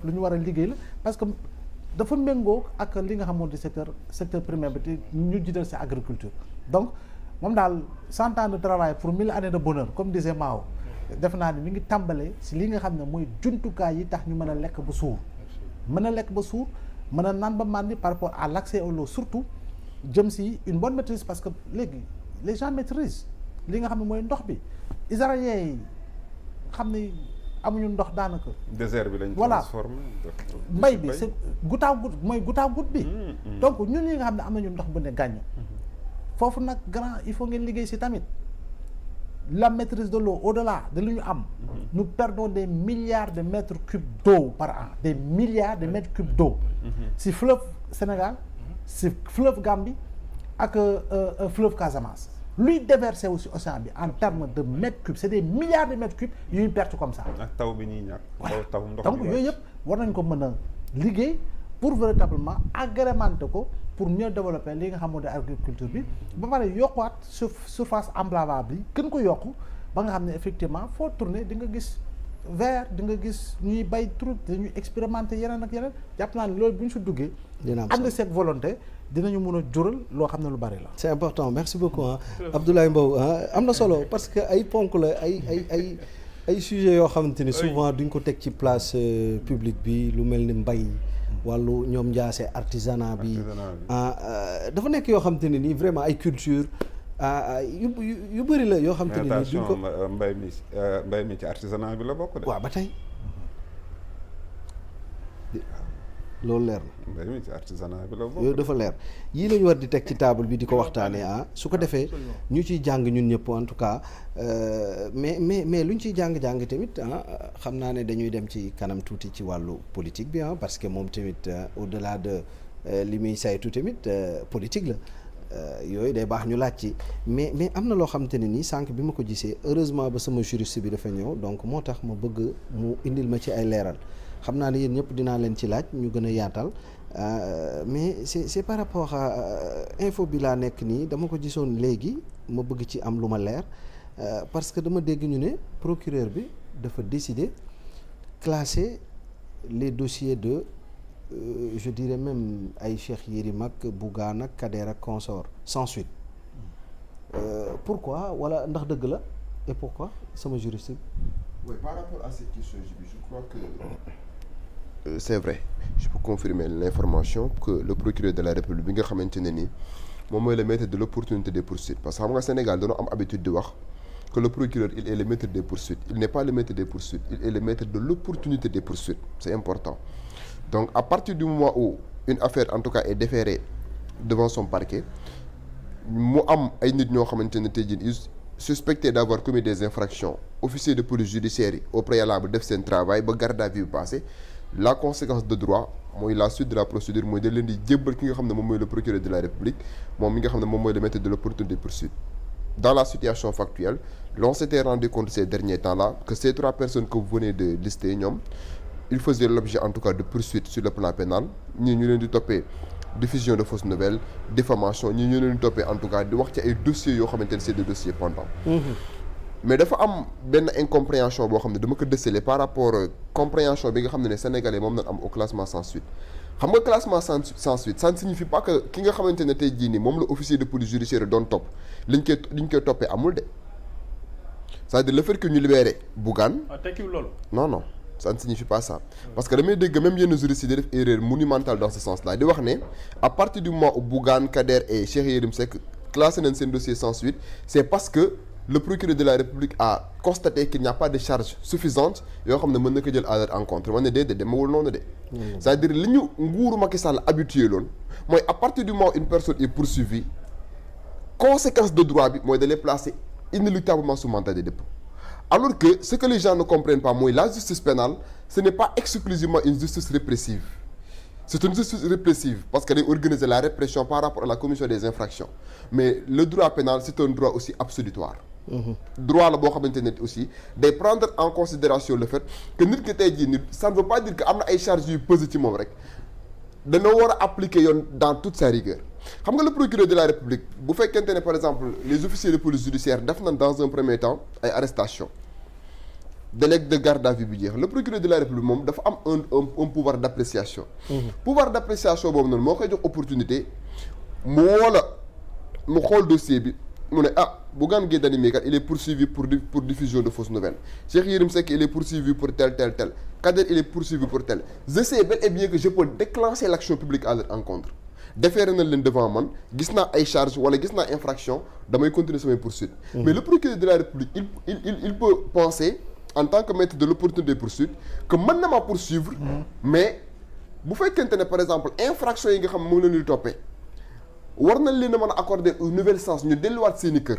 lu ñu war a liggéey la parce que dafa méngoo ak li nga xamoon di secteur primaire bi te ñu jiital si agriculture donc moom daal 100 ans de travail pour 1000 années de bonheur comme disait Mao def naa ni mi ngi tàmbalee si li nga xam ne mooy jumtukaay yi tax ñu mën a lekk ba suur mën a lekk ba suur mën a naan ba màndi par rapport à l'accès à l'eau surtout jëm si une bonne maîtrise parce que léegi les gens maîtrisent li nga xam ne mooy ndox bi israéliens yi xam ne amuñu ndox daanaka. désert bi lañ voilà transformé. mbay bi c'est goutte à goutte mooy goutte à goutte bi. donc ñun ñi nga xam ne am nañu ndox bu ne gàññ. foofu nag grand il faut ngeen liggéey si tamit la maîtrise de l'eau au-delà de lu ñu am. nous perdons des milliards de mètres cubes d'eau par an des milliards de mètres cubes d'eau. si fleuve Sénégal si fleuve Gambie ak fleuve Casamance. luy déverser aussi océan bi en termes de mètres cubes c'est des milliards de mètres cubes yuy perte comme ça. ak taw bi ñuy ñàkk. taw ndox donc yooyu yëpp war nañ ko mën a liggéey pour véritablement agrémenter ko pour mieux développer li nga xamoon ne agriculture bi ba pare yokkuwaat surface emblavable bi gën ko yokku ba nga xam ne effectivement foo tourner di nga gis vert di nga gis ñuy bay truc dañuy expérimenter yeneen ak yeneen jàpp naa ne loolu bu ñu si duggee. dina am ànd cette volonté. dinañu mën a jural loo xam ne lu bari la. c'est important merci beaucoup Abdoulaye Mbow am na solo parce que ay ponk la ay sujets yoo xamante ni souvent duñ ko teg ci place publique bi lu mel ni mbay wàllu ñoom njaase artisanat bi dafa nekk yoo xamante ne nii vraiment ay culture yu bëri la yoo xamante ne nii duñ ko mbay mi ci artisanat bi la bokk de. waaw ba tey loolu leer na. mbay mi ci artisanat bi la bokk. yooyu dafa leer yii lañu war di teg ci table bi di ko waxtaanee su ko defee ñu ciy jàng ñun ñëpp en tout cas mais lu ñu ciy jàng-jàng tamit xam naa ne dañuy dem ci kanam tuuti ci wàllu politique bi parce que moom tamit au-delà de li muy saytu tamit politique la yooyu day baax ñu laaj ci mais am na loo xamante ne nii sànq bi ma ko gisee heureusement ba sama juriste bi dafa ñëw donc moo tax ma bëgg mu indil ma ci ay leeral xam naa ne yéen ñëpp dinaa leen ci laaj ñu gën a yaatal mais c'est par rapport à info bi laa nekk nii dama ko gisoon léegi ma bëgg ci am lu ma leer parce que dama dégg ñu ne procureur bi dafa décider classer les dossiers de je dirais même ay Cheikh Yérim ak Bougane ak Kader ak consort sans suite pourquoi wala ndax dëgg la et pourquoi sama juriste bi. Oui, par rapport à cette question je crois que c'est vrai je peux confirmer l'information que le procureur de la République bi nga xamante ne ni moom mooy le maître de l'opportunité des poursuites parce que xam nga Sénégal dañoo am habitude di wax que le procureur il est le maître des poursuites il n'est pas le maître des poursuites il est le maître de l'opportunité des poursuites c'est important donc à partir du moment où une affaire en tout cas est déférée devant son parquet mu am ay nit ñoo xamante ne tey jii suspecté d'avoir commis des infractions officier de police judiciaire yi au préalable def seen travail ba garde à vue passé la conséquence de droit mooy la suite de la procédure mooy da leen di jébbal ki nga xam ne moom mooy le procureur de la République moom mi nga xam ne moom mooy le maître de l'opportunité de poursuite dans la situation factuelle l'on s'était rendu compte ces derniers temps-là que ces trois personnes que vous venez de lister ñoom ils faisaient l'objet en tout cas de poursuites sur le plan pénal ñii ñu leen di toppee diffusion de fausses nouvelles diffamation ñi ñu leen toppee en tout cas di wax ci ay dossiers yoo xamante ne c'est des dossiers pendants mais dafa am benn incompréhension boo xam ne dama ko déceler par rapport compréhension bi nga xam ne sénégalais moom nañ am au classement sans suite xam nga classement sans suite ça ne signifie pas que ki nga xamante ne tey jii nii moom la officier de police judiciaire doon topp liñ koy toppee amul de c'est-à-dire le fait que ñu libéré Bougane tekkiwul loolu non ça ne signifie pas ça parce que damay dégg même yenn juristes yi di def erreur monumentale dans ce sens là di wax ne à partir du moment où Bougane Kader et Cheikh Yérim Seck classé nañ seen dossier sans suite c'est parce que le procureur de la République a constaté qu'il n'y a pas de charge suffisante yoo xam ne mën na ko jël à leur encontre man ne déedéet demewul noonu de c'est-à-dire li ñu nguuru Macky Sall habitué loon mooy à partir du moment où une personne est poursuivie conséquence de droit bi mooy de les placer inéluctablement sous mandat de dépôt alors que ce que les gens ne comprennent pas mooy la justice pénale ce n'est pas exclusivement une justice répressive c'est une justice répressive parce qu'elle organise la répression par rapport à la commission des infractions mais le droit pénal c'est un droit aussi absolutoire droit la boo xamante ne aussi day prendre en considération le fait que nit ki tey jii nit ça ne veut pas dire que am na ay charges yu pesé ci moom rek dañoo war a appliquer yoon dans toute sa rigueur xam nga le procureur de la République bu fekkente ne par exemple les officiers de police judiciaire def nañ dans un premier temps ay arrestations délai de garde à vue bi jeex le procureur de la République moom dafa am un pouvoir d'appréciation. pouvoir d'appréciation boobu noonu moo koy jox opportunité mu mu xool dossier bi mu ne Bougane Gueye Dany mi kat il est poursuivi pour diffusion de fausses nouvelles Cheikh Yérim Seck il est poursuivi pour tel Kader il est poursuivi pour tel je sais bel et bien que je peux déclencher l'action publique à leur encontre déféré na leen devant man gis naa ay charges wala gis naa infraction damay continuer samay poursuites. Mais le procureur de la République il peut penser en tant que maître de l'opportunité de poursuite que mën na ma poursuivre mais bu fekkente ne par exemple infraction yi nga xam moom la ñuy toppee war nañ leen a mën a accorder une nouvelle chance ñu delluwaat seen i kër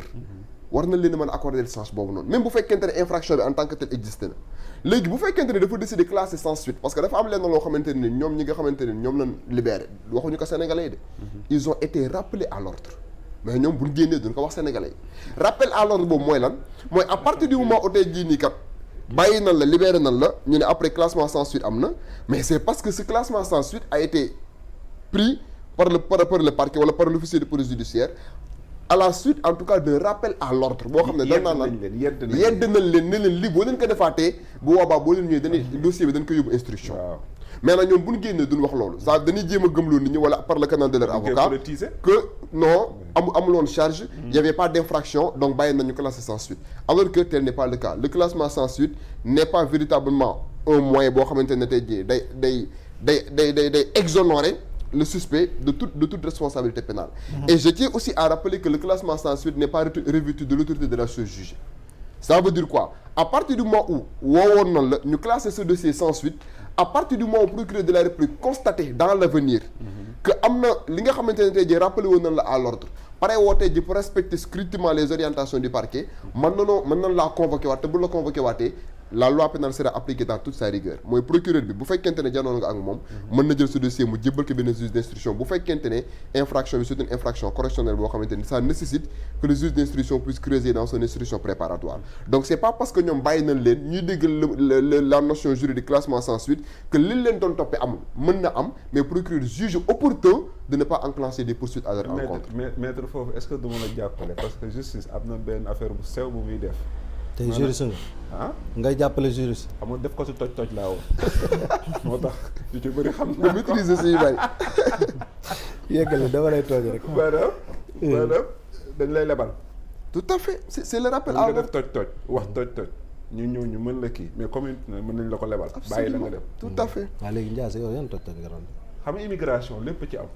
war nañ leen a mën a accorder chance boobu noonu même bu fekkente ne infraction bi en tant que tel existé na léegi bu fekkente ne dafa décider classer sans suite parce que dafa am lenn loo xamante ne ñoom ñi nga xamante ne ñoom lañ libéré waxuñu ko sénégalais yi de ils ont été rappelés à l'ordre mais ñoom buñ génnee duñ ko wax sénégalais yi rappel à l'ordre boobu mooy lan mooy à partir du moment où tey jii nii kat bàyyi nan la libéré nan la ñu ne après classement sans suite am na mais c'est parce que ce classement sans suite a été pris par le parquet wala par l'officier de police judiciaire à la suite en tout cas d'un rappel à l'ordre boo xam ne dañ naan naan yedd nañ leen ne leen lii boo leen ko defaatee bu boobaa boo leen ñëwee dañuy dossier bi dañ ko yóbbu instruction mais nag ñoom bu ñu génnee duñ wax loolu ça dañuy jéem a gëmloo nit ñi wala par le canal de leur avocat que non amuloon charge il y avait pas d'infraction donc bàyyi nañu classer sans suite alors que tel n'est pas le cas le classement sans suite n'est pas véritablement un moyen boo xamante ne tey jii day exonérer le suspect de toute responsabilité pénale. Et je tiens aussi à rappeler que le classement sans suite n'est pas revêtu de l'autorité de la chose jugée. Ça veut dire quoi? À partir du moment où woowoon noonu la ñu classer ce dossier sans suite à partir du moment où procureur de la République constaté dans l'avenir que am na li nga xamante ne tey jii rappelé woon nañ la à l'ordre pare woo tey jii pour respecter scrupuleusement les orientations du parquet mën nañ laa convoqué waat te bu la convoqué waatee la loi pénale sera appliquée dans toute sa rigueur mooy procureur bi bu fekkente ne janoon nga ak moom mën na jël ce dossier mu jébbal ko benn juge d'instruction bu fekkente ne infraction bi c'est une infraction correctionnelle boo xamante ni ça nécessite que le juge d'instruction puisse creuser dans son instruction préparatoire donc c'est pas parce que ñoom bàyyi nañ leen ñuy déggal la notion juridique classement sans suite que liñ leen doon toppee amul mën na am mais procureur juge opportun de ne pas enclencher des poursuites à leur encontre. maître foofu est-ce que du mën a jàppale parce que justice am na benn affaire bu sew bu muy def. tey juriste nga. ngay jàppale juriste. xam nga def ko si toj laa woon moo tax yu ci bëri xam nga maîtriser si yu bëri. yeggale dama lay tooj rek. maanaam dañ lay lebal. tout à fait c'est le rappel à nga def toj wax toj ñu ñëw ñu mën la kii mais commune mën nañ la ko lebal. bàyyi la nga dem tout à fait. waaw léegi Ndiaye yow yan toj nga doon. xam nga immigration lépp ci am.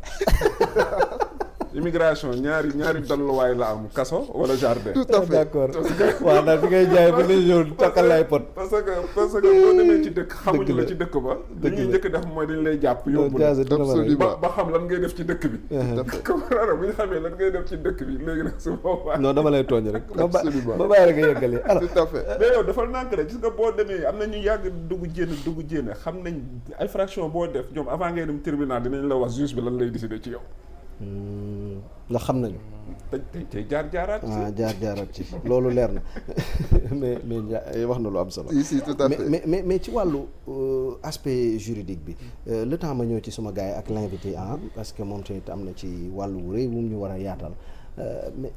immigration ñaari dalluwaay la am kaso wala jardin. tout à fait d'accord waaw ndax fi ngay jaay ba lay ñëw takkal lay pot. parce que boo demee ci dëkk xamuñu la ci dëkk ba. li ñuy njëkk def mooy dañ lay jàpp yóbbu la ba xam lan ngay def ci dëkk bi. comme bu ñu xamee lan ngay def ci dëkk bi léegi nag su boobaa. non dama lay tooñ rek. ba bàyyi rek nga yeggalee alors. tout à fait mais yow dafal nànk rek gis nga boo demee am na ñu yàgg dugg jénn xam nañ infraction boo def ñoom avant ngay dem tribunal dinañ la wax juge bi lan lay décider ci yow. ndax xam nañu. tey jaaraat ci loolu leer na mais wax na lu am solo. si tout à fait mais ci wàllu aspect juridique bi le temps ma ñëw ci suma gars yi ak l'invité parce que moom tamit am na ci wàllu rëy wu ñu war a yaatal mais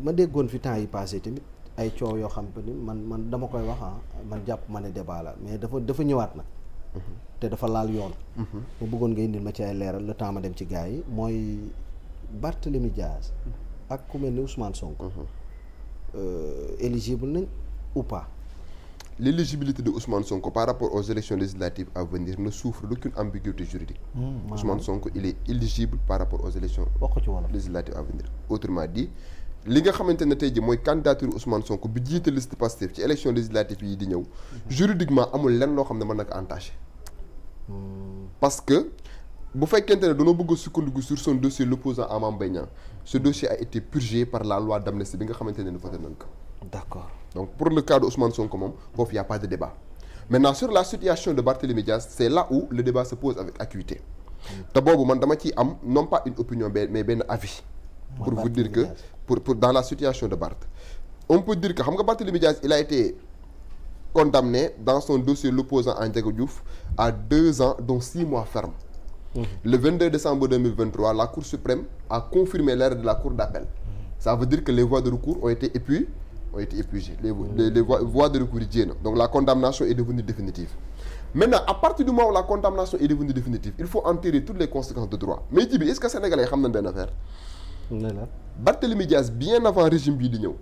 ma déggoon fi temps yi passé tamit ay coow yoo xam ni man dama koy wax man jàpp ma ne débat la mais dafa ñëwaat nag. te dafa laal yoon. mu bëggoon nga indil ma ci ay leeral le temps ma dem ci gars yi mooy Barthélémy Diaz ak ku mel ni Ousmane Sonko. éligible nañ ou pas. L'éligibilité de Ousmane Sonko par rapport aux élections législatives à venir ne souffre d'aucune ambiguïté juridique. Ousmane Sonko il est éligible par rapport aux élections législatives à venir. Autrement dit li nga xamante ne tey jii mooy candidature Ousmane Sonko bi jiite liste Pastef ci élection législative yi di ñëw. juridiquement amul lenn loo xam ne mën na ko entaché. parce que bu fekkente ne dañoo bëgg a sukkandiku sur son dossier l'opposant à Mame Mbaye Niang ce dossier a été purgé par la loi d'amnistie bi nga xamante ne voté nañ ko. D'accord. Donc pour le cas de Ousmane Sonko moom foofu y a pas de débat maintenant sur la situation de Barthélémy Diaz c'est là où le débat se pose avec acuité te boobu man dama ciy am non pas une opinion mais benn avis pour vous dire que pour dans la situation de Barth on peut dire que xam nga Barthélémy Diaz il a été condamné dans son dossier l'opposant à Ndiaga Diouf à 2 ans dont 6 mois ferme. Le 22 décembre 2023 la Cour suprême a confirmé l'arrêt de la Cour d'appel. Ça veut dire que les voies de recours ont été et puis ont été épuisées les voies de recours yi jéem na donc la condamnation est devenue définitive maintenant à partir du moment où la condamnation est devenue définitive il faut en tirer toutes les conséquences de droit mais ji bi est-ce que sénégalais xam nañ benn affaire Barthélémy Dias bien avant régime bii di ñëw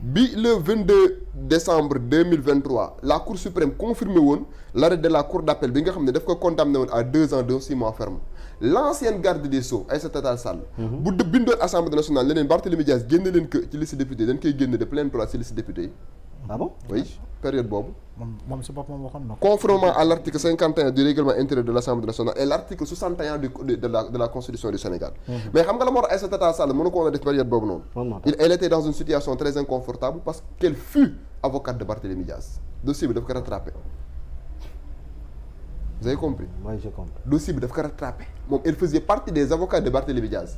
bi le 22 décembre 2023 la Cour suprême confirmé woon l'arrêt de la Cour d'appel bi nga xam ne daf ko condamné woon à 2 ans de 6 mois ferme l'ancienne garde des Sceaux Aïssata Tall Sall bu bindoon Assemblée nationale leneen Barthélémy Dias génne leen que ci liste député dañ koy génne de plein droit ci liste député yi ah bon oui période boobu moom si boppam waxoon na ko. conformément à l'article 51 du règlement intérieur de l'Assemblée nationale et l'article 61 de la Constitution du Sénégal mais xam nga la moo tax Aïssata Tall Sall mënu ko woon a def période boobu noonu elle était dans une situation très inconfortable parce qu'elle fut avocate de Barthélémy Dias dossier bi daf ko rattrapé vous avez compris oui j'ai compris dossier bi daf ko rattrapé moom elle faisait partie des avocats de Barthélémy Dias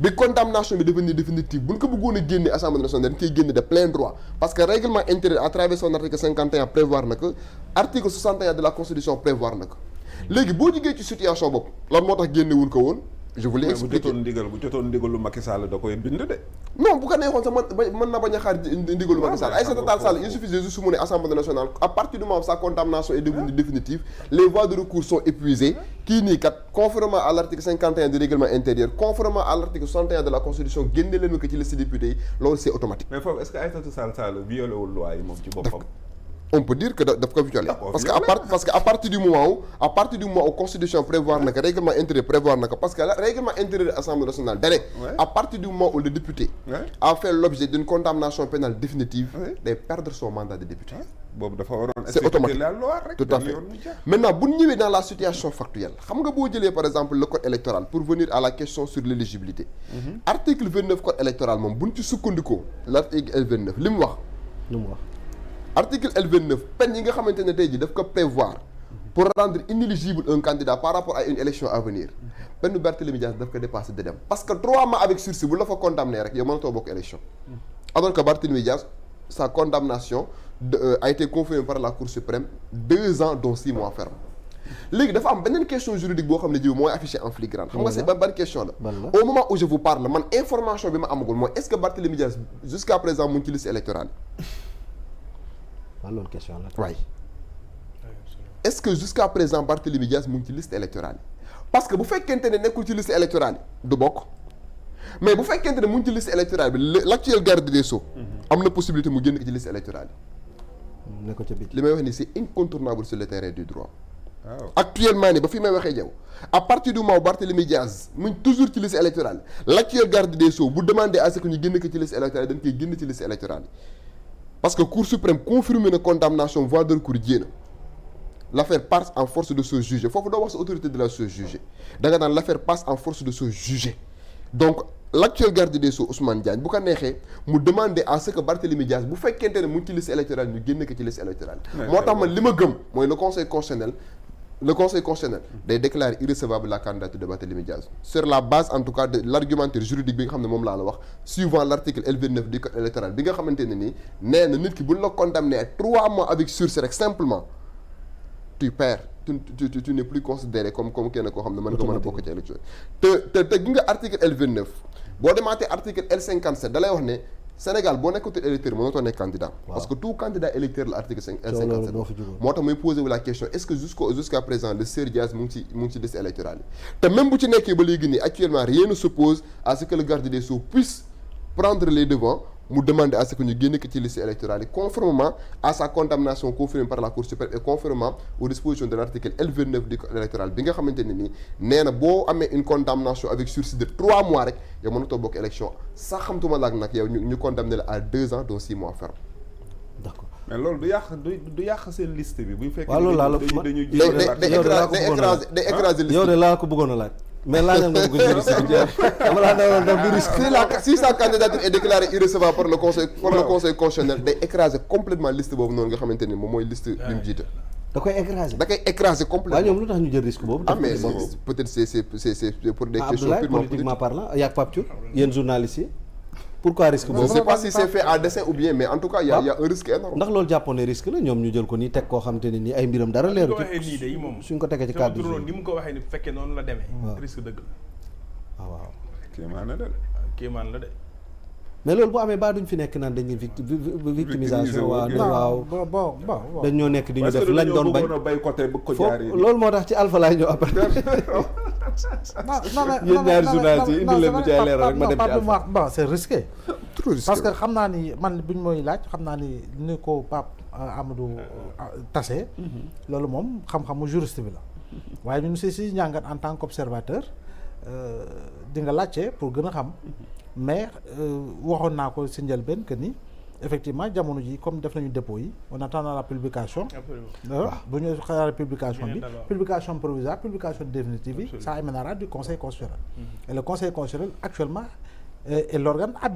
bi condamnation bi devenue définitive bu ñu ko bëggoon a génne Assemblée nationale dañ koy génne de plein droit parce que règlement intérieur à travers son article 51 prévoir na ko article 61 de la constitution prévoir na ko léegi boo jógee ci situation bopp lan moo tax génne wuñ ko woon je voulais expliquer bu jotoon ndigalu Macky Sall da koy bind de. non bu ko neexoon sax mën na bañ a xaar ndigalu Macky Sall Aïssata Tall Sall il suffisait juste mu ne Assemblée nationale à partir du moment où sa condamnation est devenue définitive les voies de recours sont épuisées kii nii kat conformément à l'article 51 du règlement intérieur conformément à l'article 61 de la constitution génne leen ko ci liste député yi loolu c'est automatique. mais foofu est-ce que Aïssata Tall Sall violé wul loi yi moom ci boppam. on peut dire que daf ko violer parce que à partir du moment où constitution prévoir na ko règlement intérieur prévoir na ko parce que règlement intérieur de l'Assemblée nationale dane à partir du moment où le député a fait l'objet d'une condamnation pénale définitive day perdre son mandat de député boobu dafa waroon c'est automatique la loi rek tout à fait maintenant bu ñu ñëwee dans la situation factuelle xam nga boo jëlee par exemple le code électoral pour venir à la question sur l'éligibilité article 29 code électoral moom bu ñu ci sukkandikoo l'article L29 li mu wax article L29 peine yi nga xamante ne tey jii daf ko prévoir pour rendre inéligible un candidat par rapport à une élection à venir peine Barthélémy Dias daf ko dépassé de dem parce que 3 mois avec sursis bu la fa condamné rek yow mënatoo bokk élection alors que Barthélémy Dias sa condamnation a été confirmée par la Cour suprême 2 ans dont 6 mois ferme léegi dafa am beneen question juridique boo xam ne jiw mooy affiché en flagrant xam nga c'est ban question la au moment où je vous parle man information bi ma amagul mooy est-ce que Barthélémy Dias jusqu'à présent mu ngi ci liste électorale loolu question la waay est-ce que jusqu'à présent Barthélémy Dias mu ngi ci liste électorale yi parce que bu fekkente ne nekkul ci liste électorale yi du bokk mais bu fekkente ne mu ngi ci liste électorale bi l'actuel garde des Sceaux am na possibilité mu génn ci liste électorale yi ne ko ca biti li may wax ni c'est incontournable sur le terrain du droit actuellement ni ba fi may waxee yow à partir du moment où Barthélémy Dias mu ngi toujours ci liste électorale l'actuel garde des Sceaux bu demander à ce que ñu génn ko ci liste électorale dañ koy génn ci liste électorale yi parce que Cour suprême confirme na condamnation voie de recours jéem l'affaire passe en force de se juger foofu doo wax sa autorité de la chose jugée da nga naan l'affaire passe en force de se juger donc l'actuel garde des Sceaux Ousmane Diagne bu ko neexee mu demander à ce que Barthélémy Dias bu fekkente ne mu ngi ci liste électorale ñu génn ko ci liste électorale moo tax man li ma gëm mooy le conseil constitutionnel day déclarer irrecevable la candidature de Barthélémy Dias sur la base en tout cas de l'argumentaire juridique bi nga xam ne moom laa la wax suivant l'article L29 du code électoral bi nga xamante ne nii nee na nit ki buñ la condamné à 3 mois avec sursis rek simplement tu perds tu n'es plus considéré comme kenn koo xam ne mën nga mën a bokk ci élection te gi nga article L29 boo demaatee article L57 da lay wax ne Sénégal boo nekkoon électeur mënatoo nekk candidat parce que tout candidat électeur la article L57 moo tax muy posé wu la question est-ce que jusqu'à présent le Sir Dias mu ngi ci liste électorale yi te même bu ci nekkee ba léegi nii actuellement rien ne s'oppose à ce que le garde des Sceaux puisse prendre les devants mu demander à ce que ñu génne ko ci liste électorale yi conformément à sa condamnation confirmée par la Cour suprême et conformément aux dispositions de l'article L29 du code électoral bi nga xamante ne nii nee na boo amee une condamnation avec sursis de 3 mois rek yow mënatoo bokk élection sax xamtuma laak nag yow ñu condamné la à 2 ans dont 6 mois ferme. d'accord mais loolu du yàq seen liste bi bu fekkee. waaw loolu laa la dañuy day écraser liste yow de laa ko bëggoon a laaj. mais laajal nga ko juriste bi dama laa ne woon daf du risque. si sa candidature est déclarée irrecevable par le conseil constitutionnel day écraser complètement liste boobu noonu nga xamante ni moom mooy liste bi mu jiite. da koy écraser complètement. waaw ñoom lu tax ñu jël risque boobu. mais peut-être c'est pour des questions purement politiquement parlant yak Pape Thiour yéen journalistes yi pourquoi risque boobu. je sais pas si c'est fait à dessein ou bien mais en tout cas y a un risque énorme. ndax loolu jàppoon ne risque la ñoom ñu jël ko nii teg koo xam te ne nii ay mbiram dara leeru ci suñ ko tegee ci cadre ni mu ko waxee ni bu fekkee noonu la demee risque dëgg la waaw kéemaan la de kéemaan la de mais loolu bu amee baa duñ fi nekk naan dañuy victimisation waaw bon dañ ñoo nekk di ñu def lañ doon bañ foofu loolu moo tax ci Alpha laay ñëw après yéen ñaari journalistes yi indi leen mu ci ay leeral rek ma dem ci Alpha bon c'est risqué trop risqué parce que xam naa ni man buñ mooy laaj xam naa ni ko Pape Amadou tase loolu moom xam-xamu juriste bi la waaye ñun si njàngat en tant qu'observateur di nga laajte pour gën a xam mais waxoon naa ko si njëlbeen que ni effectivement jamono ji comme def nañu dépôt yi on attend la publication bu ñu xaaree publication bi publication provisoire publication définitive yi ça émanera du conseil constitutionnel et le conseil constitutionnel actuellement est l'organe habilité